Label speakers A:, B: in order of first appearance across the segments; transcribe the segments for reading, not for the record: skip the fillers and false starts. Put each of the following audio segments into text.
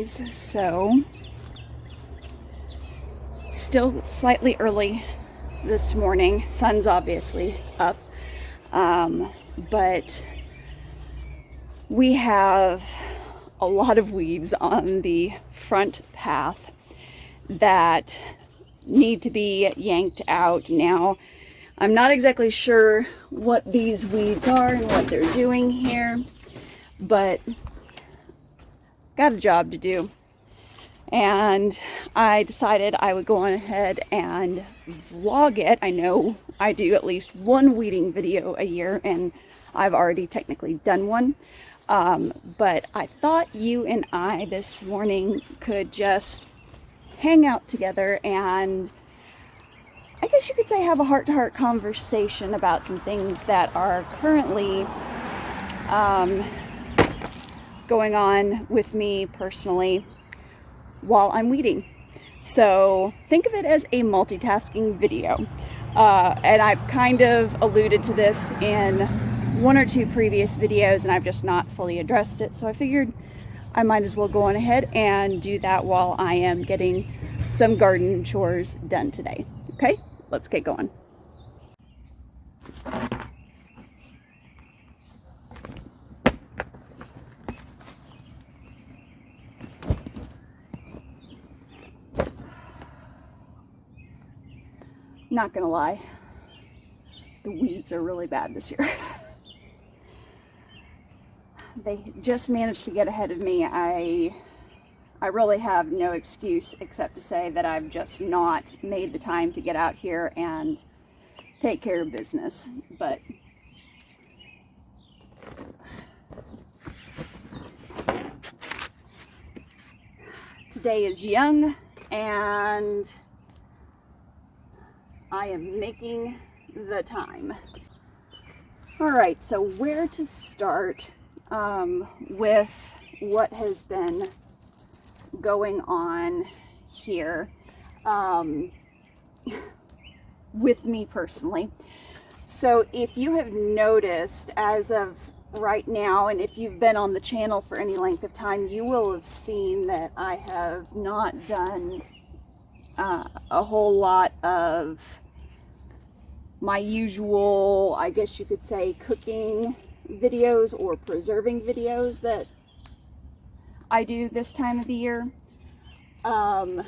A: days, so still slightly early this morning. Sun's obviously up, but we have a lot of weeds on the front path that need to be yanked out. Now, I'm not exactly sure what these weeds are and what they're doing here, but got a job to do. And I decided I would go on ahead and vlog it. I know I do at least one weeding video a year, and I've already technically done one. But I thought you and I this morning could just hang out together and I guess you could say have a heart-to-heart conversation about some things that are currently going on with me personally while I'm weeding. So think of it as a multitasking video. And I've kind of alluded to this in one or two previous videos and I've just not fully addressed it. So I figured I might as well go on ahead and do that while I am getting some garden chores done today. Okay, let's get going. Not gonna lie, the weeds are really bad this year. They just managed to get ahead of me. I really have no excuse except to say that I've just not made the time to get out here and take care of business. But today is young and I am making the time. All right, so where to start with what has been going on here with me personally. So if you have noticed as of right now, and if you've been on the channel for any length of time, you will have seen that I have not done a whole lot of my usual, I guess you could say, cooking videos or preserving videos that I do this time of the year. And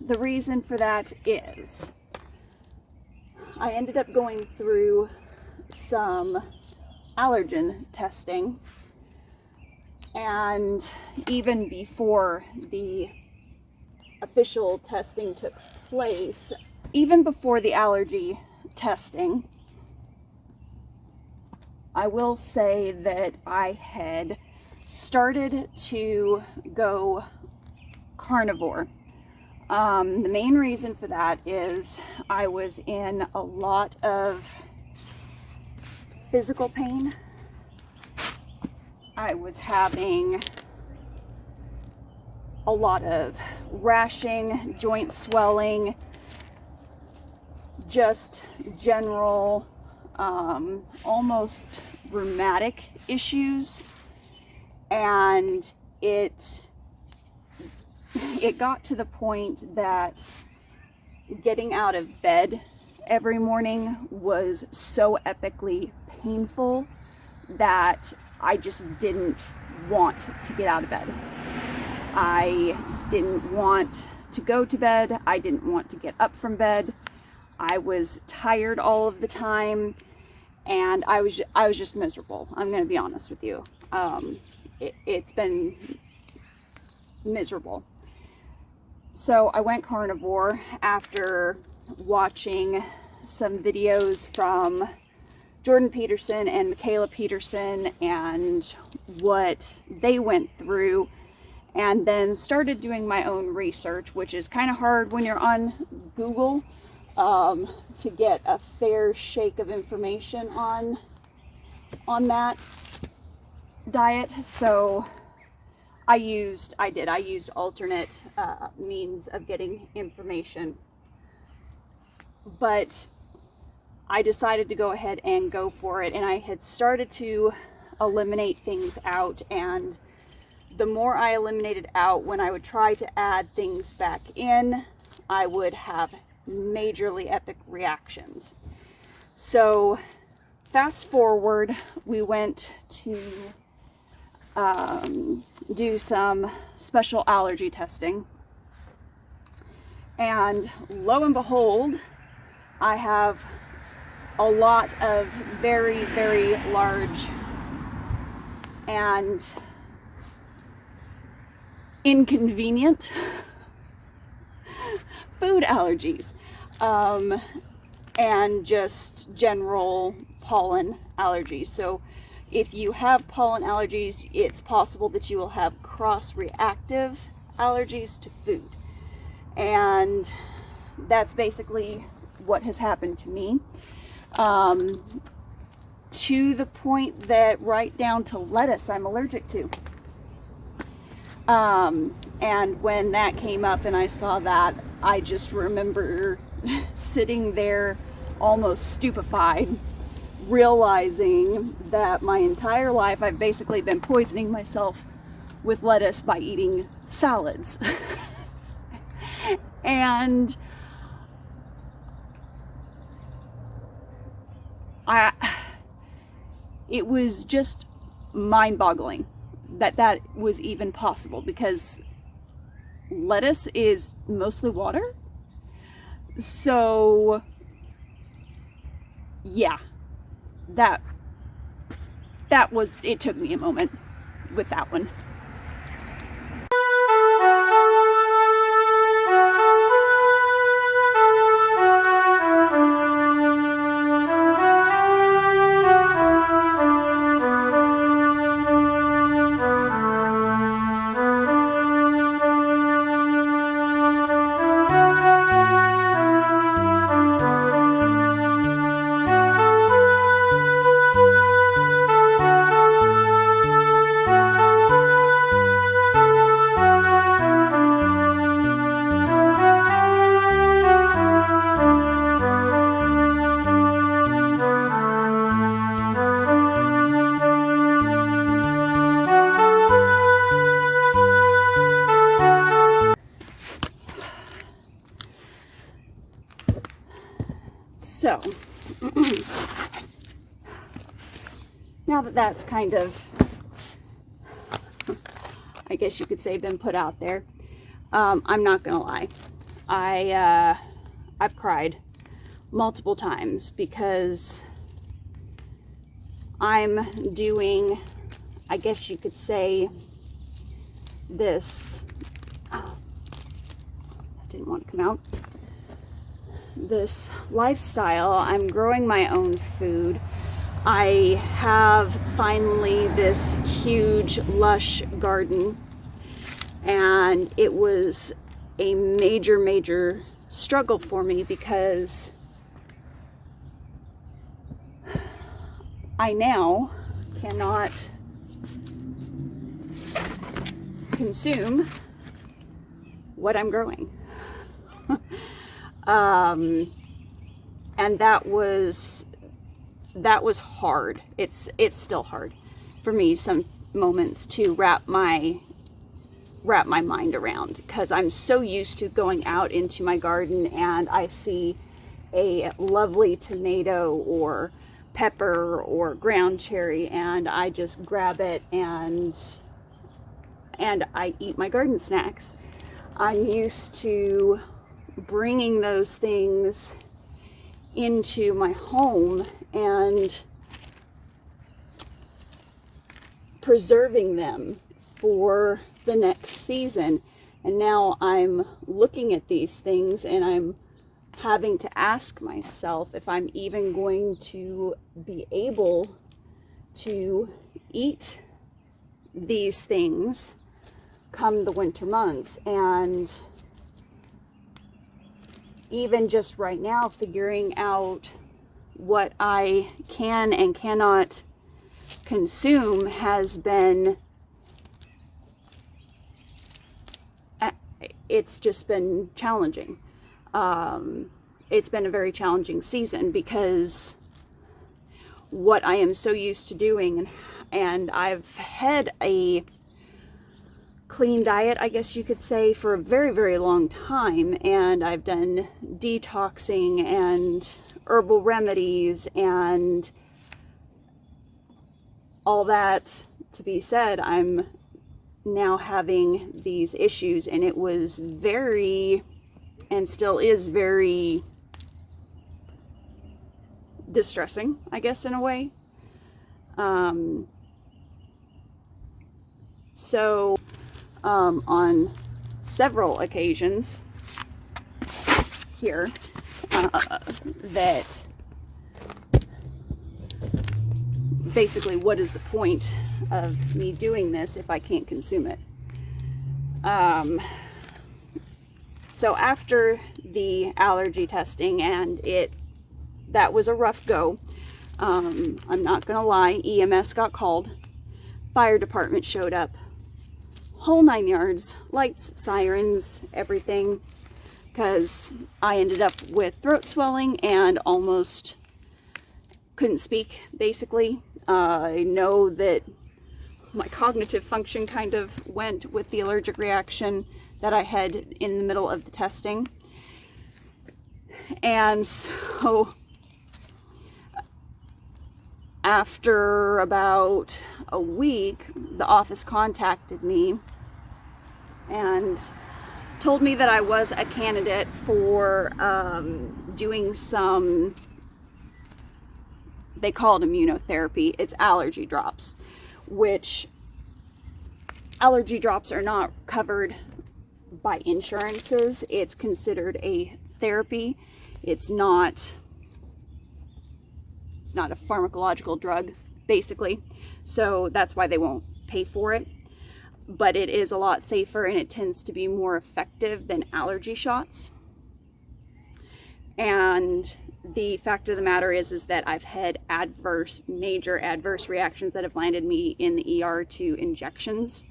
A: the reason for that is I ended up going through some allergen testing, and even before the official testing took place, even before the allergy testing, I will say that I had started to go carnivore. The main reason for that is I was in a lot of physical pain. I was having a lot of rashing, joint swelling, just general almost rheumatic issues, and it got to the point that getting out of bed every morning was so epically painful that I just didn't want to get out of bed. I didn't want to go to bed. I didn't want to get up from bed. I was tired all of the time, and I was just miserable. I'm going to be honest with you. It's been miserable. So I went carnivore after watching some videos from Jordan Peterson and Michaela Peterson and what they went through, and then started doing my own research, which is kind of hard when you're on Google to get a fair shake of information on that diet. So I used alternate means of getting information, but I decided to go ahead and go for it. And I had started to eliminate things out, and the more I eliminated out, when I would try to add things back in, I would have majorly epic reactions. So fast forward, we went to do some special allergy testing, and lo and behold, I have a lot of very, very large and inconvenient food allergies, and just general pollen allergies. So if you have pollen allergies, it's possible that you will have cross-reactive allergies to food. And that's basically what has happened to me. To the point that right down to lettuce I'm allergic to. And when that came up and I saw that, I just remember sitting there almost stupefied, realizing that my entire life I've basically been poisoning myself with lettuce by eating salads. And it was just mind-boggling that that was even possible, because lettuce is mostly water. So yeah, that was, it took me a moment with that one. So, now that that's kind of, I guess you could say, been put out there, I'm not gonna lie, I've cried multiple times because I'm doing, I guess you could say, this, oh, that didn't want to come out, this lifestyle. I'm growing my own food. I have finally this huge lush garden, and it was a major struggle for me because I now cannot consume what I'm growing. And that was hard. It's still hard for me some moments to wrap my mind around, because I'm so used to going out into my garden and I see a lovely tomato or pepper or ground cherry and I just grab it and I eat my garden snacks. I'm used to bringing those things into my home and preserving them for the next season. And now I'm looking at these things and I'm having to ask myself if I'm even going to be able to eat these things come the winter months. And even just right now, figuring out what I can and cannot consume has been, it's just been challenging. It's been a very challenging season because what I am so used to doing and And I've had a clean diet, I guess you could say, for a very, very long time. And I've done detoxing and herbal remedies and all that to be said. I'm now having these issues, and it was very, and still is very distressing, I guess, in a way. On several occasions here, that basically, what is the point of me doing this if I can't consume it? So after the allergy testing, and that was a rough go. I'm not gonna lie, EMS got called, fire department showed up, whole 9 yards, lights, sirens, everything, because I ended up with throat swelling and almost couldn't speak, basically. I know that my cognitive function kind of went with the allergic reaction that I had in the middle of the testing. And so after about a week, the office contacted me and told me that I was a candidate for doing some, they call it immunotherapy. It's allergy drops, which allergy drops are not covered by insurances. It's considered a therapy. It's not a pharmacological drug, basically. So that's why they won't pay for it. But it is a lot safer, and it tends to be more effective than allergy shots. And the fact of the matter is that I've had major adverse reactions that have landed me in the ER to injections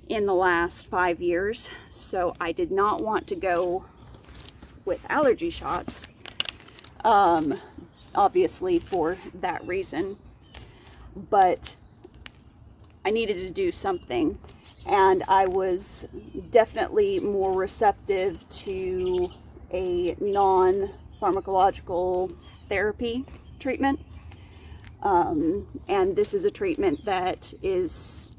A: in the last 5 years. So I did not want to go with allergy shots, obviously for that reason. But I needed to do something, and I was definitely more receptive to a non-pharmacological therapy treatment. And this is a treatment that is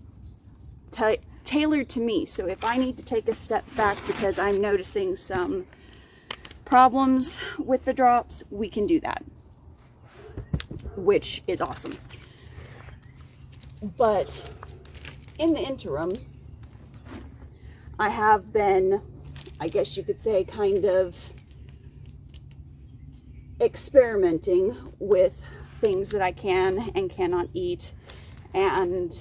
A: tailored to me. So if I need to take a step back because I'm noticing some problems with the drops, we can do that, which is awesome. But in the interim, I have been, I guess you could say, kind of experimenting with things that I can and cannot eat. And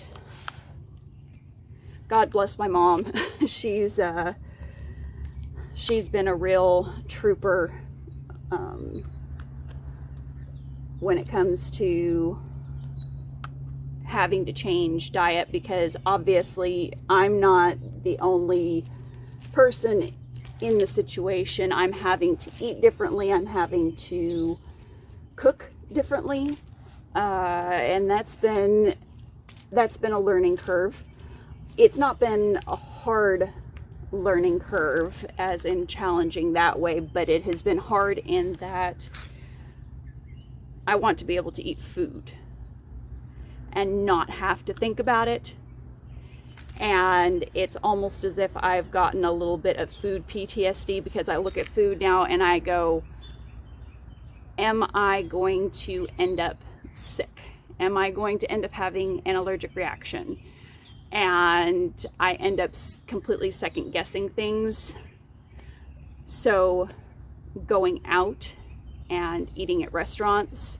A: God bless my mom. She's been a real trooper when it comes to having to change diet, because obviously I'm not the only person in the situation. I'm having to eat differently. I'm having to cook differently, and that's been a learning curve. It's not been a hard learning curve, as in challenging that way, but it has been hard in that I want to be able to eat food and not have to think about it. And it's almost as if I've gotten a little bit of food PTSD, because I look at food now and I go, am I going to end up sick? Am I going to end up having an allergic reaction? And I end up completely second guessing things. So going out and eating at restaurants,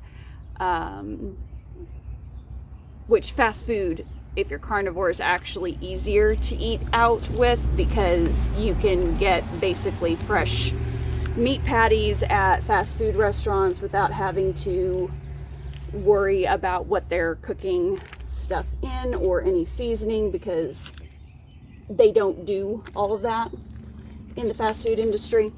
A: which fast food, if you're carnivore, is actually easier to eat out with, because you can get basically fresh meat patties at fast food restaurants without having to worry about what they're cooking stuff in or any seasoning, because they don't do all of that in the fast food industry.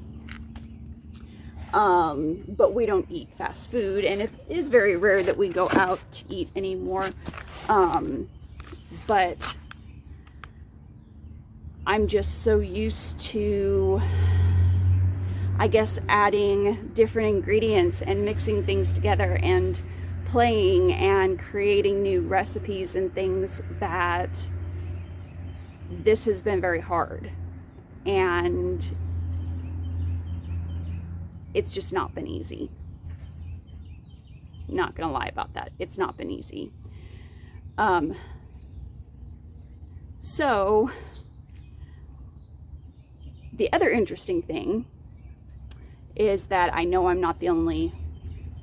A: But we don't eat fast food, and it is very rare that we go out to eat anymore. But I'm just so used to, I guess, adding different ingredients and mixing things together and playing and creating new recipes and things, that this has been very hard. And it's just not been easy. Not gonna lie about that. It's not been easy. So the other interesting thing is that I know I'm not the only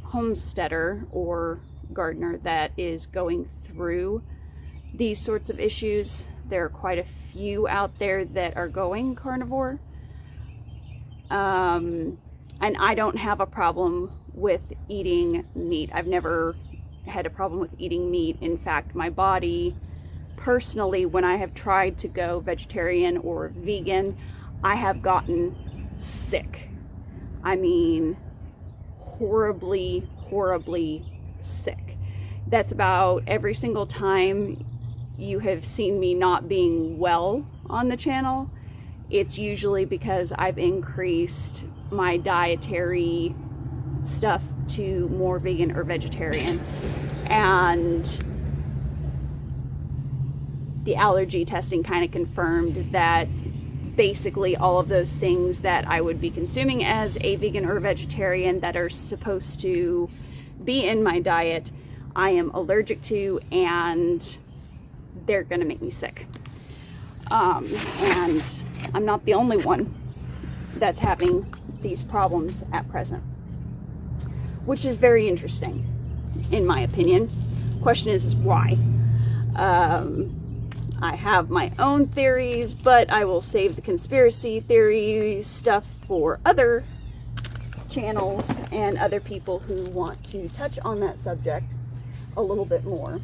A: homesteader or gardener that is going through these sorts of issues. There are quite a few out there that are going carnivore. And I don't have a problem with eating meat. I've never had a problem with eating meat. In fact, my body, personally, when I have tried to go vegetarian or vegan, I have gotten sick. I mean, horribly, horribly sick. That's about every single time you have seen me not being well on the channel. It's usually because I've increased my dietary stuff to more vegan or vegetarian, and the allergy testing kind of confirmed that basically all of those things that I would be consuming as a vegan or vegetarian that are supposed to be in my diet, I am allergic to, and they're gonna make me sick. And I'm not the only one that's having these problems at present, which is very interesting, in my opinion. Question is why? I have my own theories, but I will save the conspiracy theory stuff for other channels and other people who want to touch on that subject a little bit more.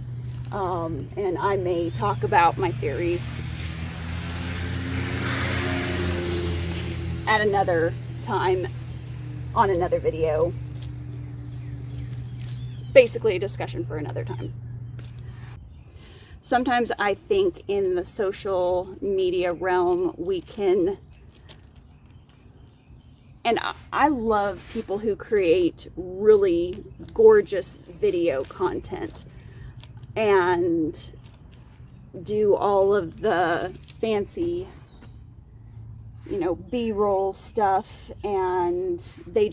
A: And I may talk about my theories at another time on another video. Basically a discussion for another time. Sometimes I think in the social media realm we can, and I love people who create really gorgeous video content and do all of the fancy, B-roll stuff, and they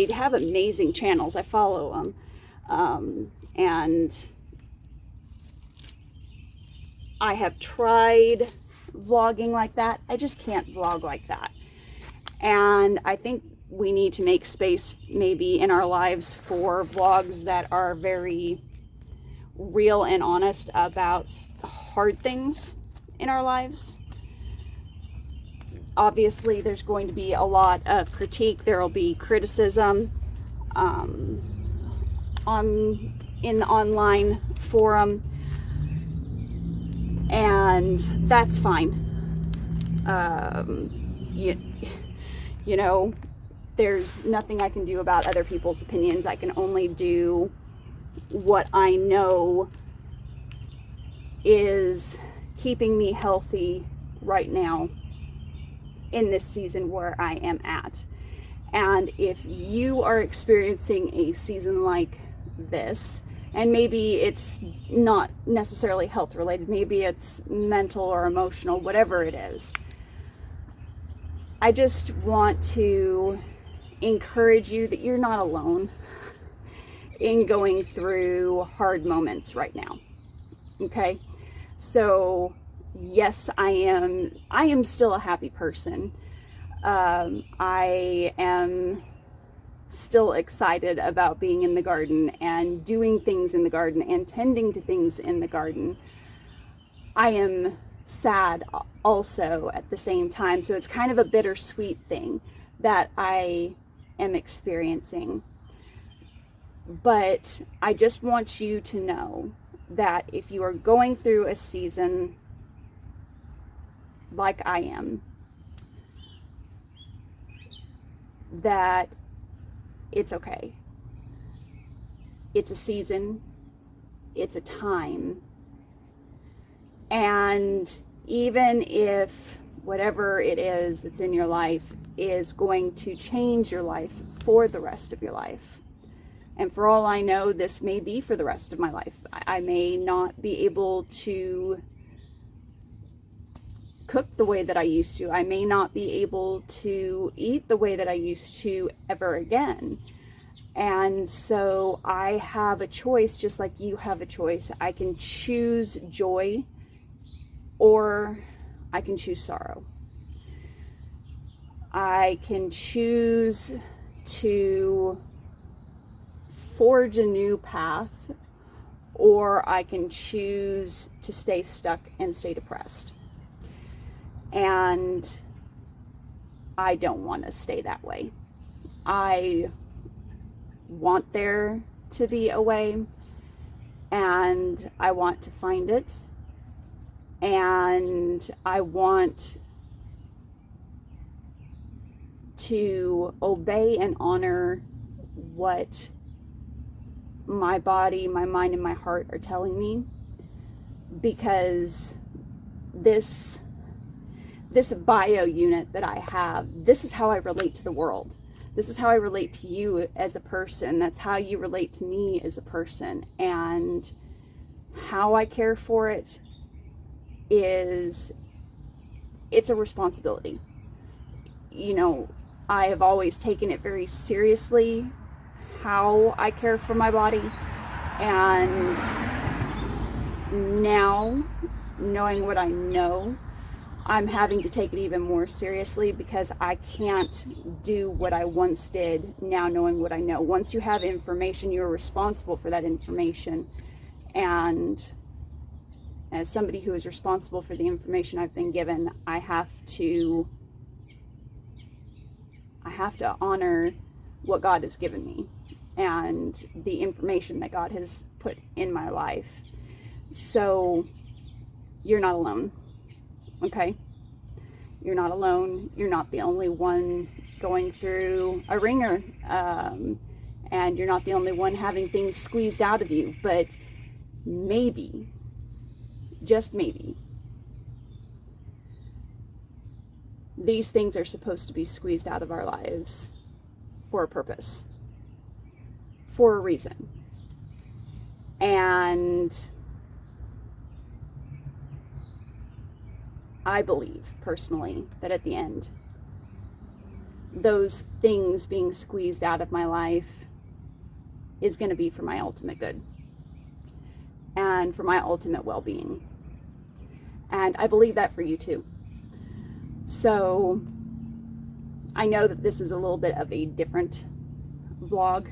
A: have amazing channels. I follow them. And I have tried vlogging like that. I just can't vlog like that. And I think we need to make space maybe in our lives for vlogs that are very real and honest about hard things in our lives. Obviously, there's going to be a lot of critique. There will be criticism in the online forum, and that's fine. There's nothing I can do about other people's opinions. I can only do what I know is keeping me healthy right now in this season where I am at. And if you are experiencing a season like this, and maybe it's not necessarily health related, maybe it's mental or emotional, whatever it is, I just want to encourage you that you're not alone in going through hard moments right now. Okay? So yes, I am still a happy person. I am still excited about being in the garden and doing things in the garden and tending to things in the garden. I am sad also at the same time. So it's kind of a bittersweet thing that I am experiencing. But I just want you to know that if you are going through a season like I am, that it's okay. It's a season, it's a time, And even if whatever it is that's in your life is going to change your life for the rest of your life, and for all I know, this may be for the rest of my life. I may not be able to cook the way that I used to. I may not be able to eat the way that I used to ever again. And so I have a choice, just like you have a choice. I can choose joy, or I can choose sorrow. I can choose to forge a new path, or I can choose to stay stuck and stay depressed. And I don't want to stay that way. I want there to be a way, and I want to find it, and I want to obey and honor what my body, my mind, and my heart are telling me, because this bio unit that I have, this is how I relate to the world. This is how I relate to you as a person. That's how you relate to me as a person. And how I care for it it's a responsibility. You know, I have always taken it very seriously, how I care for my body. And now, knowing what I know, I'm having to take it even more seriously, because I can't do what I once did now, knowing what I know. Once you have information, you're responsible for that information. And as somebody who is responsible for the information I've been given, I have to honor what God has given me and the information that God has put in my life. So you're not alone. Okay? You're not alone. You're not the only one going through a ringer. And you're not the only one having things squeezed out of you. But maybe, just maybe, these things are supposed to be squeezed out of our lives for a purpose, for a reason. And I believe personally that at the end, those things being squeezed out of my life is going to be for my ultimate good and for my ultimate well-being. And I believe that for you too. So I know that this is a little bit of a different vlog.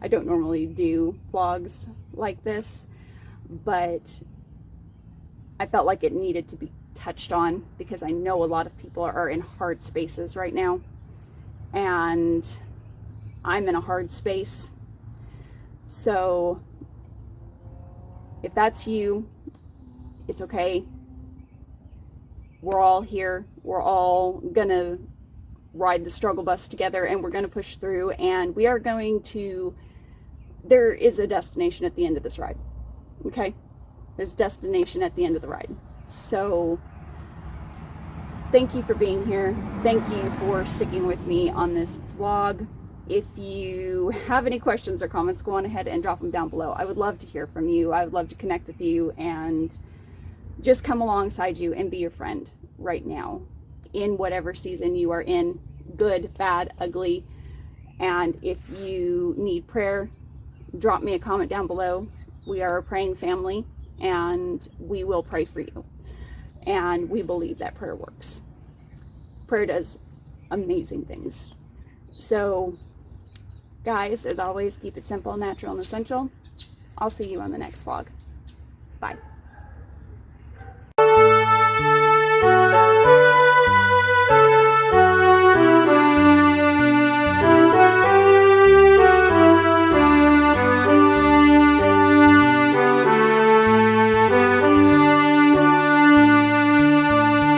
A: I don't normally do vlogs like this, but I felt like it needed to be touched on, because I know a lot of people are in hard spaces right now, and I'm in a hard space. So if that's you, it's okay. We're all here. We're all gonna ride the struggle bus together, and we're gonna push through, and we are going to, there is a destination at the end of this ride. Okay? There's a destination at the end of the ride. So thank you for being here. Thank you for sticking with me on this vlog. If you have any questions or comments, go on ahead and drop them down below. I would love to hear from you. I would love to connect with you and just come alongside you and be your friend right now in whatever season you are in, good, bad, ugly. And if you need prayer, drop me a comment down below. We are a praying family, and we will pray for you. And we believe that prayer works. Prayer does amazing things. So, guys, as always, keep it simple, natural, and essential. I'll see you on the next vlog. Bye.